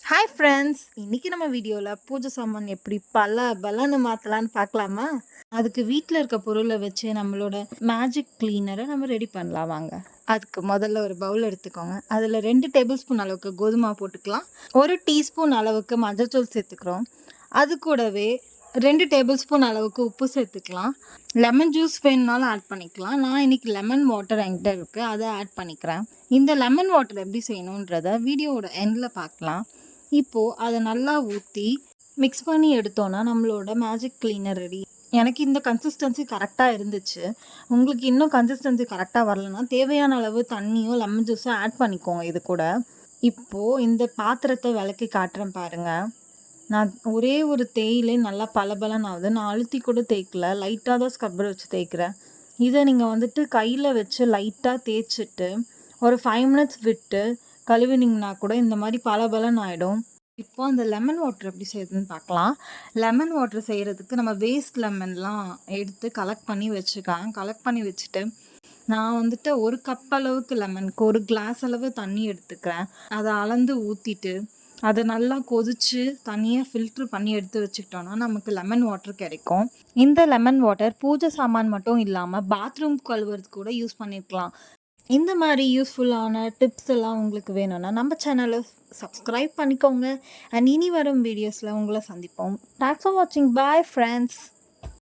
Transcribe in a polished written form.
Hi friends, இன்னைக்கு நம்ம வீடியோவில் பூஜை சாமான் எப்படி பல பலன்னு மாற்றலான்னு பார்க்கலாமா? அதுக்கு வீட்டில் இருக்க பொருளை வச்சு நம்மளோட மேஜிக் கிளீனரை நம்ம ரெடி பண்ணலாம் வாங்க. அதுக்கு முதல்ல ஒரு பவுல் எடுத்துக்கோங்க. அதில் 2 டேபிள் ஸ்பூன் அளவுக்கு கோதுமை போட்டுக்கலாம். 1 டீஸ்பூன் அளவுக்கு மஞ்சள்தூள் சேர்த்துக்கிறோம். அது கூடவே 2 டேபிள் ஸ்பூன் அளவுக்கு உப்பு சேர்த்துக்கலாம். லெமன் ஜூஸ் வேணுனாலும் ஆட் பண்ணிக்கலாம். நான் இன்னைக்கு லெமன் வாட்டர் என்கிட்ட இருக்குது, அதை ஆட் பண்ணிக்கிறேன். இந்த லெமன் வாட்டர் எப்படி செய்யணுன்றத வீடியோவோட எண்டில் பார்க்கலாம். இப்போது அதை நல்லா ஊற்றி மிக்ஸ் பண்ணி எடுத்தோன்னா நம்மளோட மேஜிக் கிளீனர் ரெடி. எனக்கு இந்த கன்சிஸ்டன்சி கரெக்டாக இருந்துச்சு. உங்களுக்கு இன்னும் கன்சிஸ்டன்சி கரெக்டாக வரலன்னா தேவையான அளவு தண்ணியோ லெமன் ஜூஸோ ஆட் பண்ணிக்கோங்க இது கூட. இப்போது இந்த பாத்திரத்தை விளக்கி காட்டுறேன் பாருங்கள். நான் ஒரே ஒரு தேயிலே நல்லா பலபலன்னு ஆகுது. நான் அழுத்தி கூட தேய்க்கல, லைட்டாக தான் ஸ்க்ரப்பர் வச்சு தேய்க்கிறேன். இதை நீங்கள் கையில் வச்சு லைட்டாக தேய்ச்சிட்டு ஒரு 5 மினிட்ஸ் விட்டு கழுவினிங்கன்னா கூட இந்த மாதிரி பலபலன்னு ஆகிடும். இப்போ அந்த லெமன் வாட்டர் எப்படி செய்யுதுன்னு பார்க்கலாம். லெமன் வாட்டர் செய்கிறதுக்கு நம்ம வேஸ்ட் லெமன்லாம் எடுத்து கலெக்ட் பண்ணி வச்சுட்டு நான் 1 கப் அளவுக்கு லெமனுக்கு 1 கிளாஸ் அளவு தண்ணி எடுத்துக்கிறேன். அதை அளந்து ஊற்றிட்டு அதை நல்லா கொதித்து தனியாக ஃபில்ட்ரு பண்ணி எடுத்து வச்சுக்கிட்டோன்னா நமக்கு லெமன் வாட்டர் கிடைக்கும். இந்த லெமன் வாட்டர் பூஜை சாமான் மட்டும் இல்லாமல் பாத்ரூம் கழுவுறதுக்கு கூட யூஸ் பண்ணியிருக்கலாம். இந்த மாதிரி யூஸ்ஃபுல்லான டிப்ஸ் எல்லாம் உங்களுக்கு வேணும்னா நம்ம சேனலை சப்ஸ்கிரைப் பண்ணிக்கோங்க. அண்ட் இனி வரும் வீடியோஸில் உங்களை சந்திப்போம். தேங்க்ஸ் ஃபார் வாட்சிங். Bye friends.